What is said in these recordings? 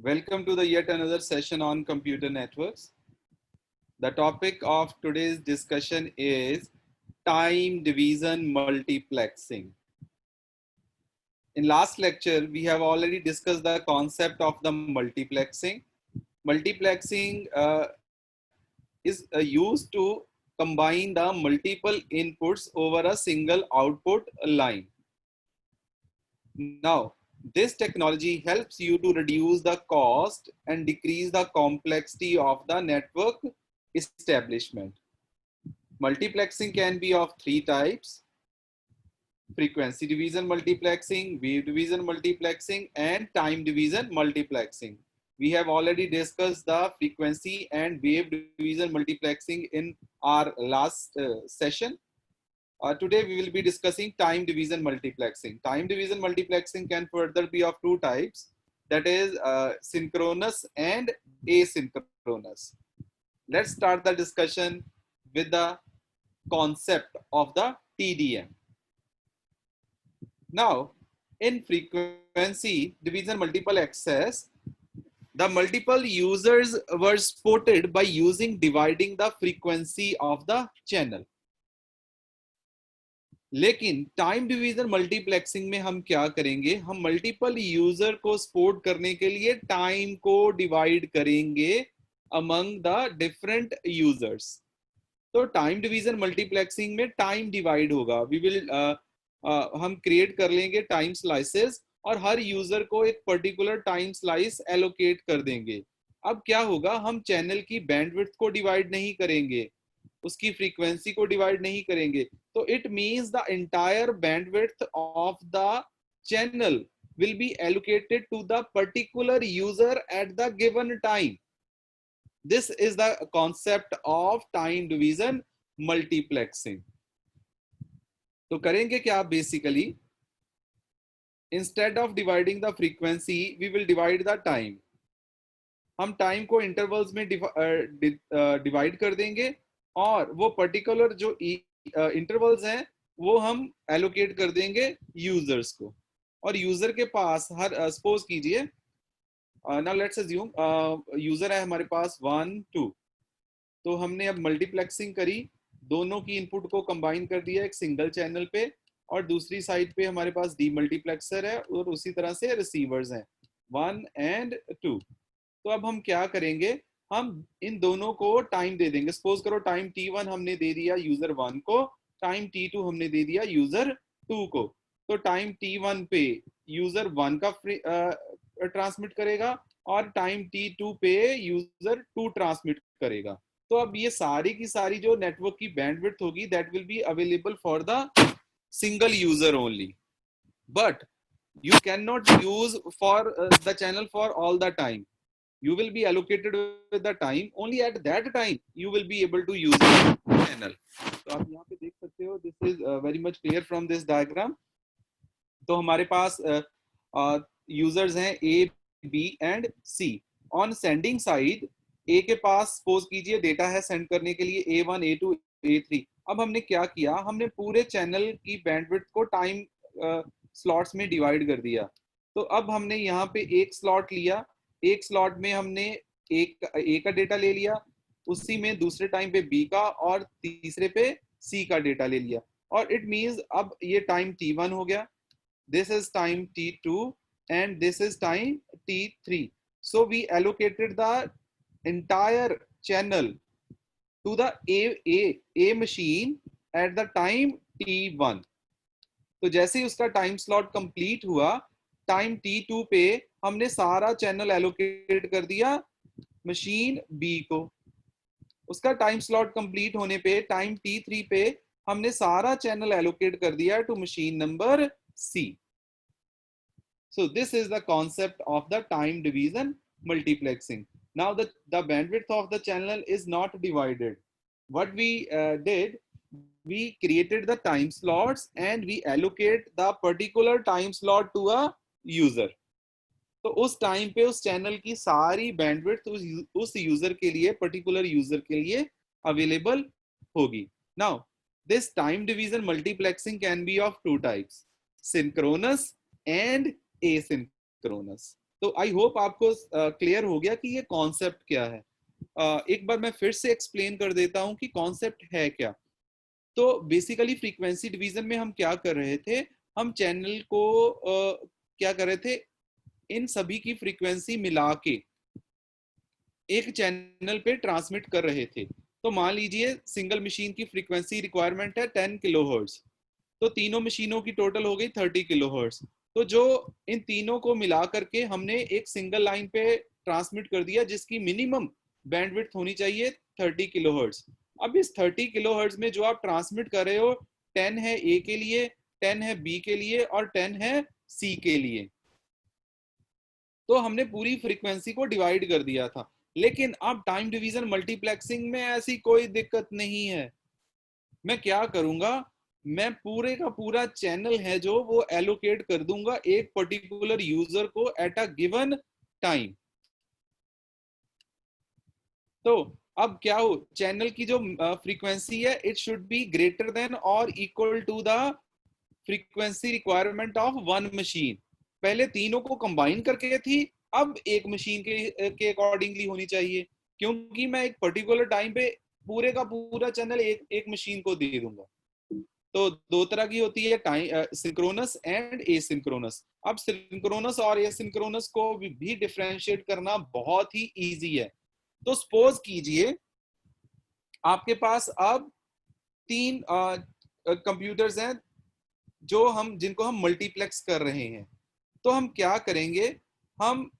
Welcome to the yet another session on computer networks. The topic of today's discussion is time division multiplexing. In last lecture, we have already discussed the concept of the multiplexing. Multiplexing is used to combine the multiple inputs over a single output line. Now, this technology helps you to reduce the cost and decrease the complexity of the network establishment. Multiplexing can be of three types: frequency division multiplexing, wave division multiplexing, and time division multiplexing. We have already discussed the frequency and wave division multiplexing in our last session. Today we will be discussing time division multiplexing. Time division multiplexing can further be of two types, that is synchronous and asynchronous. Let's start the discussion with the concept of the TDM. Now, in frequency division multiple access, the multiple users were supported by using dividing the frequency of the channel. लेकिन time division multiplexing में हम क्या करेंगे, हम multiple user को support करने के लिए टाइम को डिवाइड करेंगे अमंग द डिफरेंट यूजर्स. तो टाइम डिवीजन मल्टीप्लेक्सिंग में टाइम डिवाइड होगा. वी विल हम क्रिएट कर लेंगे टाइम स्लाइसेस और हर यूजर को एक पर्टिकुलर टाइम स्लाइस एलोकेट कर देंगे. अब क्या होगा, हम चैनल की बैंडविड्थ को डिवाइड नहीं करेंगे, उसकी फ्रीक्वेंसी को डिवाइड नहीं करेंगे. तो it means the entire bandwidth of the channel will be allocated to the particular user at the given time. This is the concept of time division multiplexing. तो करेंगे क्या, basically instead of dividing the frequency we will divide the time. हम time को intervals में divide कर देंगे और वो पर्टिकुलर जो इंटरवल्स हैं वो हम एलोकेट कर देंगे यूजर्स को. और यूजर के पास हर सपोज कीजिए, नाउ लेट्स अज्यूम यूजर है हमारे पास 1 2. तो हमने अब मल्टीप्लेक्सिंग करी, दोनों की इनपुट को कंबाइन कर दिया एक सिंगल चैनल पे, और दूसरी साइड पे हमारे पास डीमल्टीप्लेक्सर है और उसी तरह से रिसीवर्स हैं 1 and 2. तो अब हम क्या करेंगे, हम इन दोनों को टाइम दे देंगे. सपोज करो टाइम t1 हमने दे दिया यूजर 1 को, टाइम t2 हमने दे दिया यूजर 2 को. तो टाइम t1 पे यूजर 1 का ट्रांसमिट करेगा और टाइम t2 पे यूजर 2 ट्रांसमिट करेगा. तो अब ये सारी की सारी जो नेटवर्क की बैंडविड्थ होगी that will be available for the single user only. But you cannot use for the channel for all the time. You will be allocated with the time, only at that time you will be able to use the channel. तो आप यहाँ पे देख सकते हो, this is very much clear from this diagram. तो हमारे पास users हैं A, B and C. On sending side A के पास सपोज कीजिए डेटा है सेंड करने के लिए A1 A2 A3. अब हमने क्या किया, हमने पूरे चैनल की बैंडविड्थ को टाइम स्लॉट्स में डिवाइड कर दिया. तो अब हमने यहाँ पे एक स्लॉट लिया, एक स्लॉट में हमने एक ए का डेटा ले लिया, उसी में दूसरे टाइम पे बी का और तीसरे पे सी का डेटा ले लिया. और इट मींस अब ये टाइम t1 हो गया, this is time t2 and this is time t3. So we allocated the entire channel to the a machine at the time t1. तो जैसे ही उसका टाइम स्लॉट कंप्लीट हुआ, टाइम t2 पे हमने सारा चैनल एलोकेट कर दिया मशीन B को. उसका टाइम स्लॉट कंप्लीट होने पे टाइम t3 पे हमने सारा चैनल एलोकेट कर दिया to machine number C. So this is the concept of the time division multiplexing. Now the bandwidth of the channel is not divided. What we did, we created the time slots and we allocate the particular time slot to a user. तो उस time पे उस channel की सारी bandwidth उस user के लिए, particular user के लिए अवेलेबल होगी. Now this time division multiplexing can be of two types, synchronous and asynchronous. तो आई होप आपको क्लियर हो गया कि ये कॉन्सेप्ट क्या है। एक बार मैं फिर से एक्सप्लेन कर देता हूं कि कॉन्सेप्ट है क्या। तो बेसिकली फ्रीक्वेंसी डिवीजन में हम क्या कर रहे थे, हम चैनल को क्या कर रहे थे, इन सभी की फ्रीक्वेंसी मिला के एक चैनल पे ट्रांसमिट कर रहे थे। तो मान लीजिए सिंगल मशीन की फ्रीक्वेंसी रिक्वायरमेंट है 10 किलोहर्ट्ज, तो तीनों मशीनों की टोटल हो गई 30 किलोहर्ट्ज। तो जो इन तीनों को मिला करके हमने एक सिंगल लाइन पे ट्रांसमिट कर दिया जिसकी मिनिमम बैंडविड्थ होनी चाहिए 30 किलोहर्ट्ज। अब इस 30 किलोहर्ट्ज में जो आप ट्रांसमिट कर रहे हो 10 है ए के लिए, 10 है बी के लिए और 10 है सी के लिए। तो हमने पूरी फ्रीक्वेंसी को डिवाइड कर दिया था। लेकिन अब टाइम डिवीजन मल्टीप्लेक्सिंग में ऐसी कोई दिक्कत नहीं है। मैं क्या करूंगा, मैं पूरे का पूरा चैनल है जो वो एलोकेट कर दूंगा एक पर्टिकुलर यूजर को एट अ गिवन टाइम। तो अब क्या हो, चैनल की जो फ्रीक्वेंसी है it should be greater than or equal to the frequency requirement of one machine. पहले तीनों को कंबाइन करके थी, अब एक मशीन के अकॉर्डिंगली होनी चाहिए, क्योंकि मैं एक पर्टिकुलर टाइम पे पूरे का पूरा चैनल एक मशीन को दे दूंगा। तो दो तरह की होती है, टाइम सिंक्रोनस एंड एसिंक्रोनस। अब सिंक्रोनस और एसिंक्रोनस को भी डिफरेंशिएट करना बहुत ही इजी है। तो सपोज कीजिए आपके पास अब तीन कंप्यूटर्स हैं जो हम जिनको हम मल्टीप्लेक्स कर रहे हैं। तो हम क्या करेंगे, हम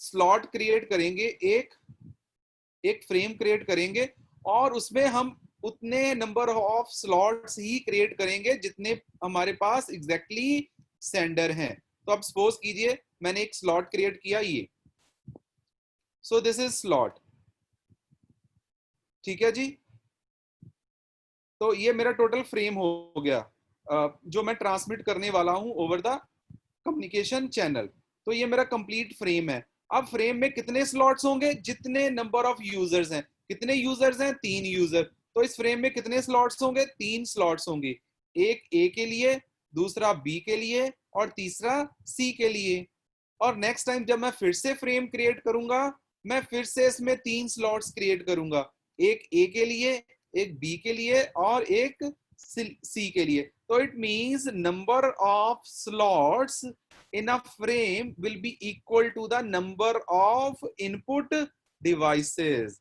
स्लॉट क्रिएट करेंगे, एक एक फ्रेम क्रिएट करेंगे और उसमें हम उतने number of slots he create करेंगे जितने हमारे पास एग्जैक्टली सेंडर हैं। तो अब सपोज कीजिए मैंने एक स्लॉट क्रिएट किया ये, सो दिस इज स्लॉट, ठीक है जी। तो ये मेरा टोटल फ्रेम हो गया जो मैं ट्रांसमिट करने वाला हूं ओवर द कम्युनिकेशन चैनल। तो ये मेरा कंप्लीट फ्रेम है। अब फ्रेम में कितने स्लॉट्स होंगे, जितने नंबर ऑफ यूजर्स हैं। कितने यूजर्स हैं, 3 यूजर। तो इस फ्रेम में कितने स्लॉट्स होंगे, 3 स्लॉट्स होंगे, एक ए के लिए, दूसरा बी के लिए और तीसरा सी के लिए। और नेक्स्ट टाइम जब मैं फिर से फ्रेम क्रिएट करूंगा, मैं फिर से इसमें 3 स्लॉट्स क्रिएट करूंगा, एक ए के लिए, एक बी के लिए और एक सी के लिए। तो it means number of slots in a frame will be equal to the number of input devices।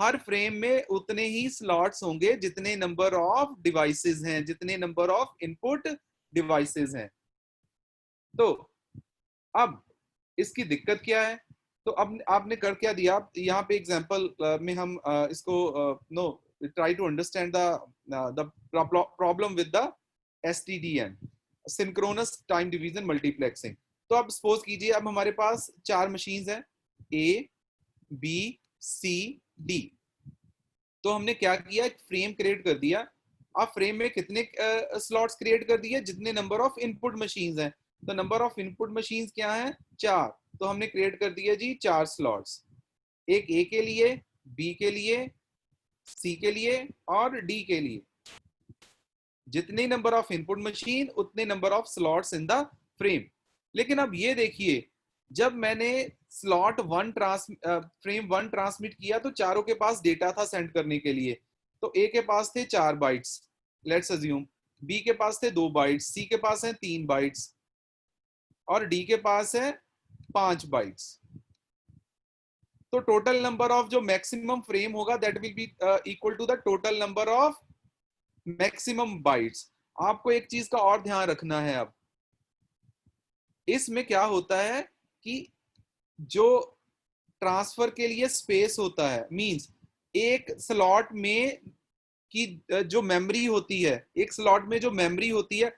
Her frame में उतने ही स्लॉट्स होंगे जितने नंबर ऑफ डिवाइसेस हैं, जितने नंबर ऑफ इनपुट डिवाइसेस हैं। तो अब इसकी दिक्कत क्या है, तो अब आपने कर क्या दिया, यहाँ पे एग्जांपल में हम इसको now try to understand the problem with the STDM, synchronous time division multiplexing. तो अब सपोज कीजिए अब हमारे पास 4 मशीन्स हैं, ए बी सी डी। तो हमने क्या किया, एक फ्रेम क्रिएट कर दिया। अब फ्रेम में कितने स्लॉट्स क्रिएट कर दिए, जितने नंबर ऑफ इनपुट मशीन्स हैं। तो नंबर ऑफ इनपुट मशीन्स क्या है, 4। तो हमने क्रिएट कर दिया जी 4 स्लॉट्स, एक ए के लिए, बी के लिए, सी के लिए और डी के लिए। जितने नंबर ऑफ इनपुट मशीन उतने number of slots in the frame. लेकिन अब ये देखिए, जब मैंने फ्रेम 1 ट्रांसमिट किया तो चारों के पास डेटा था सेंड करने के लिए। तो ए के पास थे 4 बाइट्स, लेट्स अज्यूम, बी के पास थे 2 बाइट्स, सी के पास है 3 बाइट्स और डी के पास है 5 बाइट्स। तो टोटल नंबर ऑफ जो मैक्सिमम फ्रेम होगा that will be equal to the total number of maximum bytes. आपको एक चीज का और ध्यान रखना है, अब इसमें क्या होता है कि जो ट्रांसफर के लिए स्पेस होता है, मींस एक स्लॉट में की जो मेमोरी होती है, एक स्लॉट में जो मेमोरी होती है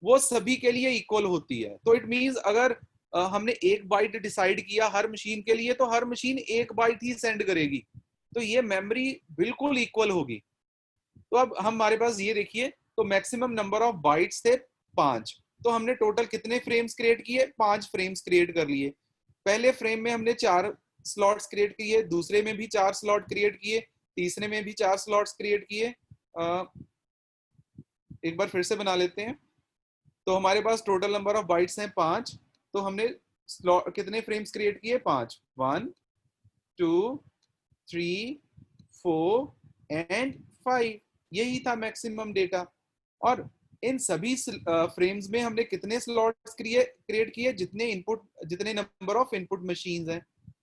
वो सभी के लिए इक्वल होती है। तो इट मींस अगर हमने 1 बाइट डिसाइड किया हर मशीन के लिए, तो हर मशीन 1 बाइट ही सेंड करेगी। तो ये मेमोरी बिल्कुल इक्वल होगी। तो अब हमारे पास ये देखिए, तो मैक्सिमम नंबर ऑफ बाइट्स थे 5। तो हमने टोटल कितने फ्रेम्स क्रिएट किए, 5 फ्रेम्स क्रिएट कर लिए। पहले फ्रेम में हमने 4 स्लॉट्स क्रिएट किए, दूसरे में भी 4 स्लॉट क्रिएट किए, तीसरे में भी 4 स्लॉट्स क्रिएट किए। एक बार फिर से बना लेते हैं। तो हमारे पास टोटल नंबर ऑफ बाइट्स हैं 5। तो हमने स्लॉट कितने फ्रेम्स क्रिएट किए? 5, 1 2 3 4 एंड 5, यही था मैक्सिमम डेटा। और इन सभी फ्रेम्स में हमने कितने स्लॉट्स क्रिएट किए? जितने नंबर ऑफ इनपुट मशीन्स हैं।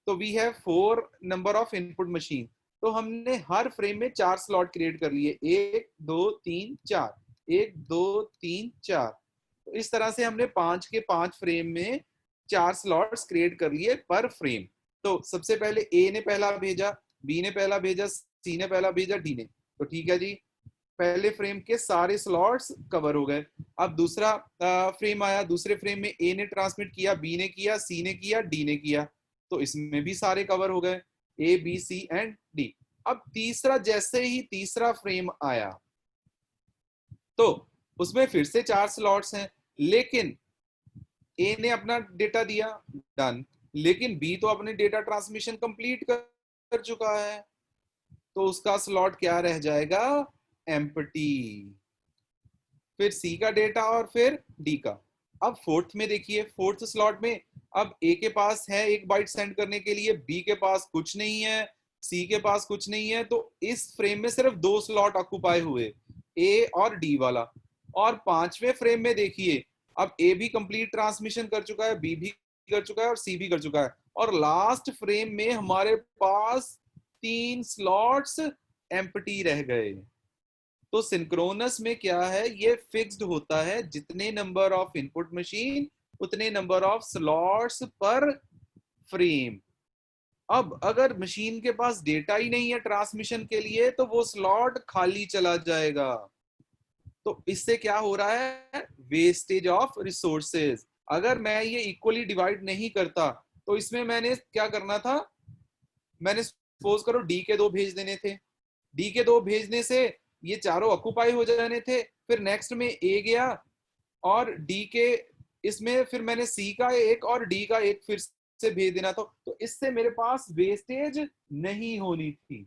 तो we have 4 number of input machine. तो हमने हर फ्रेम में 4 स्लॉट क्रिएट कर लिए, 1 2 3 4, 1 2 3 4। तो इस तरह से हमने 5 के 5 फ्रेम में 4 स्लॉट्स क्रिएट कर लिए पर फ्रेम। तो सबसे पहले ए ने पहला भेजा, बी ने पहला भेजा, सी ने पहला भेजा, डी ने। तो ठीक है जी, पहले फ्रेम के सारे स्लॉट्स कवर हो गए। अब दूसरा फ्रेम आया, दूसरे फ्रेम में ए ने ट्रांसमिट किया, बी ने किया, सी ने किया, डी ने किया। तो इसमें भी सारे कवर हो गए, A B C and D. अब तीसरा, जैसे ही तीसरा फ्रेम आया तो उसमें फिर से 4 स्लॉट्स हैं, लेकिन ए ने अपना डेटा दिया, डन। लेकिन बी तो अपने डेटा ट्रांसमिशन कंप्लीट कर चुका है, तो उसका स्लॉट क्या रह जाएगा? एम्प्टी। फिर सी का डेटा और फिर डी का। अब फोर्थ में देखिए, फोर्थ स्लॉट में अब ए के पास है 1 बाइट सेंड करने के लिए, बी के पास कुछ नहीं है, सी के पास कुछ नहीं है। तो इस फ्रेम में सिर्फ 2 स्लॉट ऑक्यूपाई हुए, ए और डी वाला। और पांचवें फ्रेम में देखिए, अब ए भी कंप्लीट ट्रांसमिशन कर चुका है, बी भी कर चुका है और सी भी कर चुका है। और लास्ट फ्रेम में हमारे पास 3 स्लॉट्स एम्प्टी रह गए। तो सिंक्रोनस में क्या है, ये फिक्स्ड होता है, जितने नंबर ऑफ इनपुट मशीन उतने number of slots per frame. अब अगर मशीन के पास डेटा ही नहीं है ट्रांसमिशन के लिए, तो वो स्लॉट खाली चला जाएगा। तो इससे क्या हो रहा है? Wastage of resources. अगर मैं ये इक्वली डिवाइड नहीं करता, तो इसमें मैंने क्या करना था, मैंने सपोज करो डी के 2 भेज देने थे, डी के 2 भेजने से ये चारों ऑक्यूपाई हो जाने थे। फिर नेक्स्ट में ए गया और डी के, इसमें फिर मैंने सी का एक और डी का एक फिर से भेज देना था। तो इससे मेरे पास वेस्टेज नहीं होनी थी,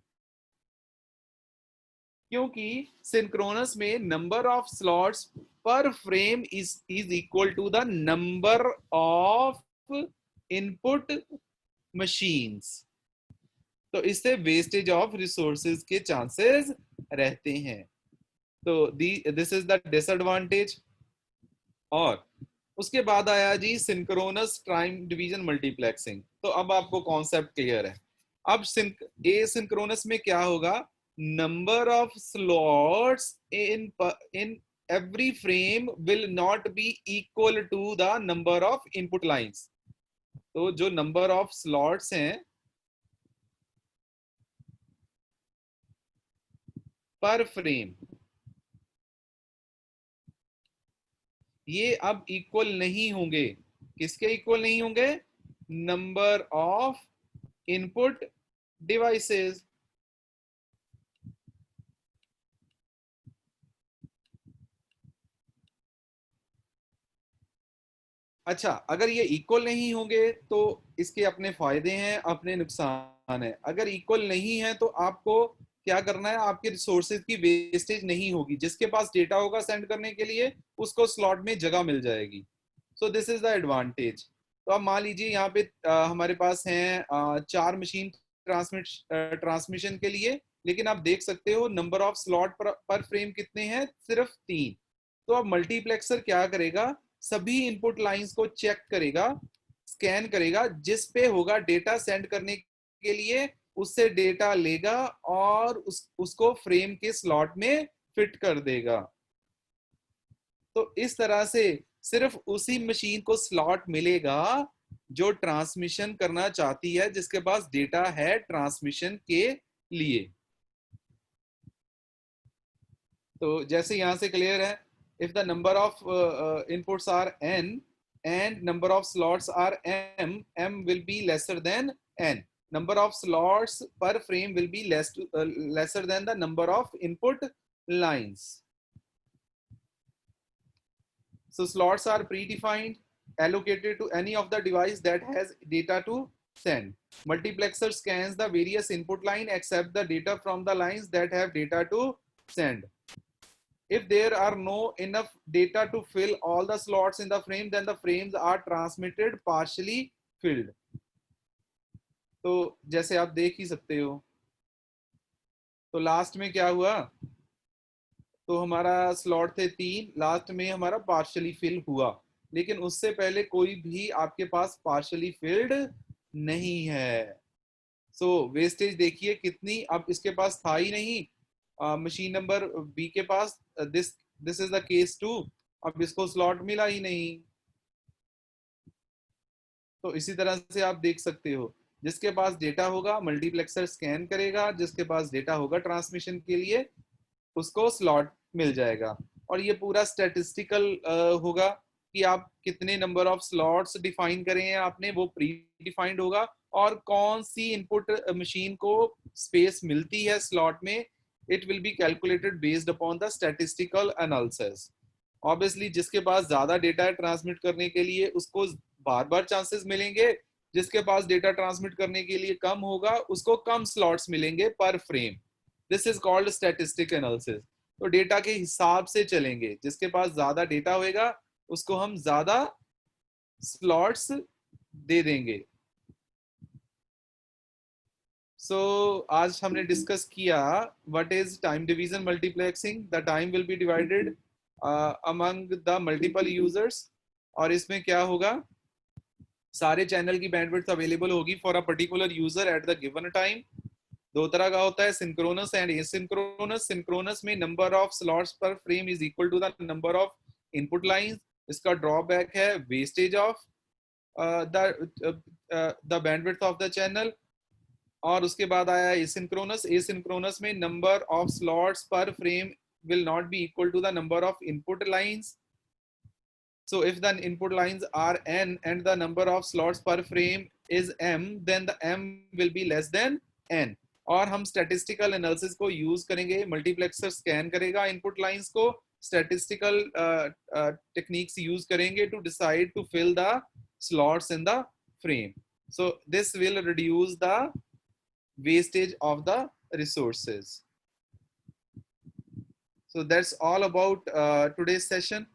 क्योंकि सिंक्रोनस में number of slots per frame is equal to the number of input machines. तो इससे वेस्टेज ऑफ रिसोर्सेज के चांसेस रहते हैं। तो दिस इज द डिसएडवांटेज। और उसके बाद आया जी सिंक्रोनस टाइम डिवीजन मल्टीप्लेक्सिंग। तो अब आपको कॉन्सेप्ट क्लियर है। अब ए सिंक्रोनस में क्या होगा, number of slots in every frame will not be equal to the number of input lines. तो जो नंबर ऑफ स्लॉट्स हैं पर फ्रेम, ये अब इक्वल नहीं होंगे। किसके इक्वल नहीं होंगे? Number of input devices. अच्छा, अगर ये इक्वल नहीं होंगे तो इसके अपने फायदे हैं, अपने नुकसान है। अगर इक्वल नहीं है तो आपको क्या करना है, आपके रिसोर्सेज की वेस्टेज नहीं होगी। जिसके पास डेटा होगा सेंड करने के लिए, उसको स्लॉट में जगह मिल जाएगी। So this is the advantage. तो अब मान लीजिए यहाँ पे हमारे पास हैं 4 मशीन ट्रांसमिशन के लिए, लेकिन आप देख सकते हो नंबर ऑफ स्लॉट पर फ्रेम कितने हैं? सिर्फ 3। तो अब मल्टीप्लेक्सर क्या करेगा, सभी इनपुट लाइंस को चेक करेगा, स्कैन करेगा, जिस पे होगा डेटा सेंड करने के लिए, उससे डेटा लेगा और उसको फ्रेम के स्लॉट में फिट कर देगा। तो इस तरह से सिर्फ उसी मशीन को स्लॉट मिलेगा जो ट्रांसमिशन करना चाहती है, जिसके पास डेटा है ट्रांसमिशन के लिए। तो जैसे यहां से क्लियर है, if the number of inputs are n and number of slots are m will be lesser than n. Number of slots per frame will be lesser than the number of input lines. So slots are predefined, allocated to any of the device that has data to send. Multiplexer scans the various input line except the data from the lines that have data to send. if there are no enough data to fill all the slots in the frame, then the frames are transmitted partially filled. तो जैसे आप देख ही सकते हो, तो last में क्या हुआ, तो हमारा स्लॉट थे 3, लास्ट में हमारा पार्शियली फिल हुआ, लेकिन उससे पहले कोई भी आपके पास पार्शियली फिल्ड नहीं है। सो वेस्टेज देखिए कितनी, अब इसके पास था ही नहीं, मशीन नंबर बी के पास, this this is the case 2, अब इसको स्लॉट मिला ही नहीं। तो इसी तरह से आप देख सकते हो, जिसके पास डेटा होगा मल्टीप्लेक्सर स्कैन करेगा, जिसके पास डेटा होगा ट्रांसमिशन के लिए उसको स्लॉट मिल जाएगा। और ये पूरा स्टैटिस्टिकल होगा कि आप कितने नंबर ऑफ स्लॉट्स डिफाइन करे हैं आपने, वो प्री डिफाइंड होगा, और कौन सी इनपुट मशीन को स्पेस मिलती है स्लॉट में, it will be calculated based upon the statistical analysis. Obviously जिसके पास ज्यादा डेटा है ट्रांसमिट करने के लिए उसको बार बार चांसेस मिलेंगे, जिसके पास डेटा ट्रांसमिट करने के लिए कम होगा उसको कम स्लॉट्स मिलेंगे पर frame. This is called statistic analysis. तो डेटा के हिसाब से चलेंगे, जिसके पास ज्यादा डेटा होएगा उसको हम ज्यादा स्लॉट्स दे देंगे। सो आज हमने डिस्कस किया what is time division multiplexing. The time will be divided among the multiple users, और इसमें क्या होगा, सारे चैनल की बैंडविड्थ अवेलेबल होगी for a particular user at the given time. दो तरह का होता है, सिंक्रोनस एंड एसिंक्रोनस। सिंक्रोनस में number of slots per frame is equal to the number of input lines. इसका ड्रॉबैक है wastage of the bandwidth of the channel. और उसके बाद आया एसिंक्रोनस। एसिंक्रोनस में number of slots per frame will not be equal to the number of input lines. So if the input lines are n and the number of slots per frame is m, then the m will be less than n. और हम statistical analysis को use करेंगे, multiplexer scan करेगा input lines को, statistical techniques use करेंगे to decide to fill the slots in the frame. So this will reduce the wastage of the resources. So that's all about today's session.